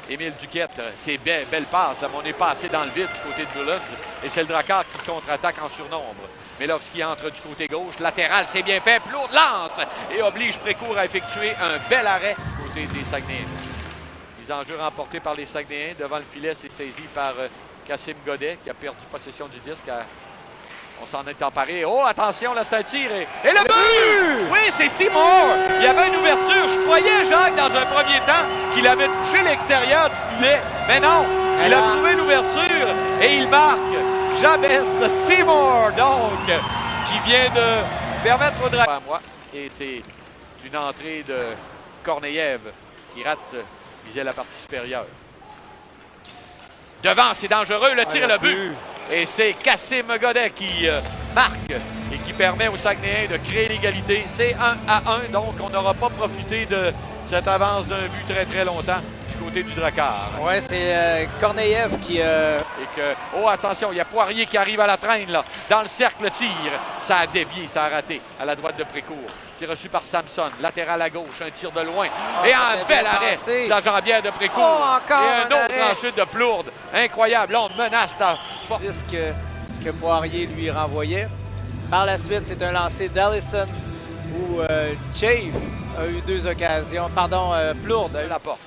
Émile Duquette, c'est belle passe, là, mais on est passé dans le vide du côté de Bullen. Et c'est le Drakkar qui contre-attaque en surnombre. Mais lorsqu'il entre du côté gauche, latéral, c'est bien fait. Plourde lance et oblige Précourt à effectuer un bel arrêt du côté des Saguenayens. Mise en jeu remportée par les Saguenayens. Devant le filet, c'est saisi par Kassim Godet qui a perdu possession du disque. On s'en est emparé. Oh, attention, là, c'est un tir. Et le but! Oui, c'est Seymour! Il y avait une ouverture. Je croyais, Jacques, dans un premier temps, qu'il avait touché l'extérieur du filet. Mais non, il a trouvé une ouverture et il marque. Jabez Seymour, donc, qui vient de permettre au Drakkar. Et c'est une entrée de Korneyev qui rate, visait la partie supérieure. Devant, c'est dangereux, le tir et le but. Et c'est Kassim Godet qui marque et qui permet aux Saguenayens de créer l'égalité. C'est 1-1, donc on n'aura pas profité de cette avance d'un but très longtemps du côté du Drakkar. Oui, c'est Korneyev qui... Et que, oh attention, il y a Poirier qui arrive à la traîne, là, dans le cercle, tire. Ça a dévié, ça a raté à la droite de Précourt. C'est reçu par Samson, latéral à gauche, un tir de loin. Et un bel arrêt de la jambière de Précourt. Encore et un autre arrêt. ensuite de Plourde. Incroyable, là on menace la force. Disque que Poirier lui renvoyait. Par la suite, c'est un lancer d'Allison où Chafe a eu deux occasions. Pardon, Plourde a eu la porte.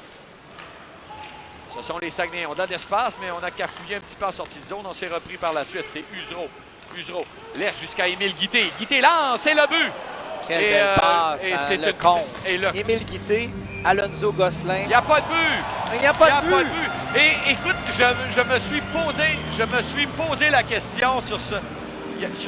Ce sont les Saguenayens. On a de l'espace, mais on a cafouillé un petit peu en sortie de zone. On s'est repris par la suite. C'est Usereau. Usereau laisse jusqu'à Émile Guité. Guité lance et le but! Quelle belle passe, et c'est le compte. Et le... Émile Guité, Alonso Gosselin. Il n'y a pas de but! Il n'y a pas de but! Et écoute, je me suis posé la question sur ce...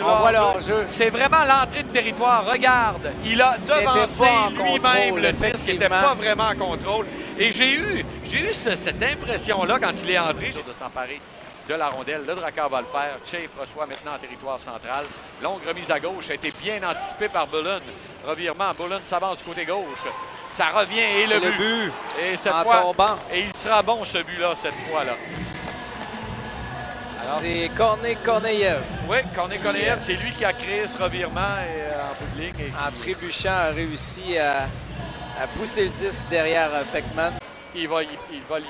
On voit l'enjeu. C'est vraiment l'entrée de territoire. Regarde, il a devancé lui-même le disque qui n'était pas vraiment en contrôle. Et j'ai eu cette impression-là quand il est entré de s'emparer de la rondelle. Le Drakkar va le faire. Chafe reçoit maintenant en territoire central. Longue remise à gauche a été bien anticipée par Bullen. Revirement, Bullen s'avance du côté gauche. Ça revient et le but. Et cette fois, tombant. et il sera bon ce but-là cette fois-là. C'est Korneyev. Oui, Korneyev, c'est lui qui a créé ce revirement en bout de ligne. En trébuchant, a réussi à pousser le disque derrière Beckman. Il va y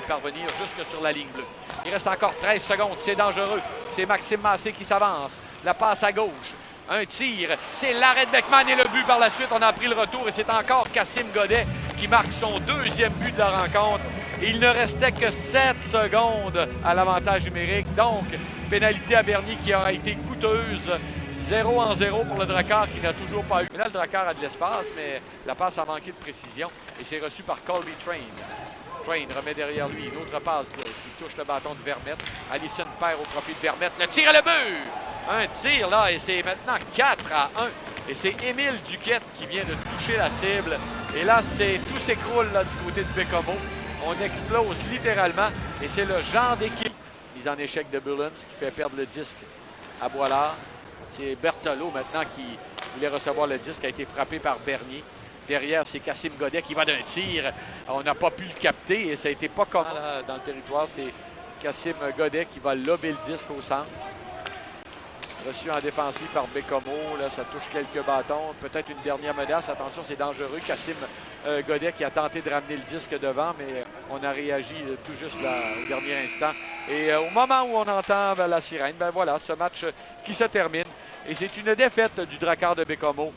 parvenir jusque sur la ligne bleue. Il reste encore 13 secondes. C'est dangereux. C'est Maxime Massé qui s'avance. La passe à gauche. Un tir. C'est l'arrêt de Beckman et le but par la suite. On a pris le retour et c'est encore Kassim Godet qui marque son deuxième but de la rencontre. Il ne restait que 7 secondes à l'avantage numérique. Donc, pénalité à Bernier qui aura été coûteuse. 0-0 pour le Drakkar qui n'a toujours pas eu. Là, le Drakkar a de l'espace, mais la passe a manqué de précision. Et c'est reçu par Colby Train. Train remet derrière lui une autre passe qui touche le bâton de Vermette. Allison perd au profit de Vermette. Le tir et le but! Un tir là, et c'est maintenant 4-1. Et c'est Émile Duquette qui vient de toucher la cible. Et là, tout s'écroule là du côté de Bécomo. On explose littéralement. Et c'est le genre d'équipe. Mise en échec de Bullen, ce qui fait perdre le disque à Boilard. C'est Berthelot maintenant qui voulait recevoir le disque, a été frappé par Bernier. Derrière, c'est Kassim Godet qui va d'un tir. On n'a pas pu le capter et ça a été pas comme dans le territoire. C'est Kassim Godet qui va lober le disque au centre. Reçu en défensive par Bécomo. Là, ça touche quelques bâtons. Peut-être une dernière menace. Attention, c'est dangereux. Kassim Godet qui a tenté de ramener le disque devant, mais on a réagi tout juste au dernier instant. Et au moment où on entend la sirène, ben voilà, ce match qui se termine. Et c'est une défaite du Drakkar de Bécomo,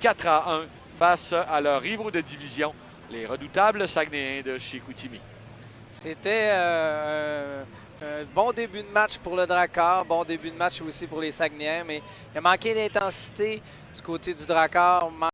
4-1 face à leurs rivaux de division, les redoutables Saguenayens de Chicoutimi. C'était un bon début de match pour le Drakkar, bon début de match aussi pour les Saguenayens, mais il a manqué d'intensité du côté du Drakkar.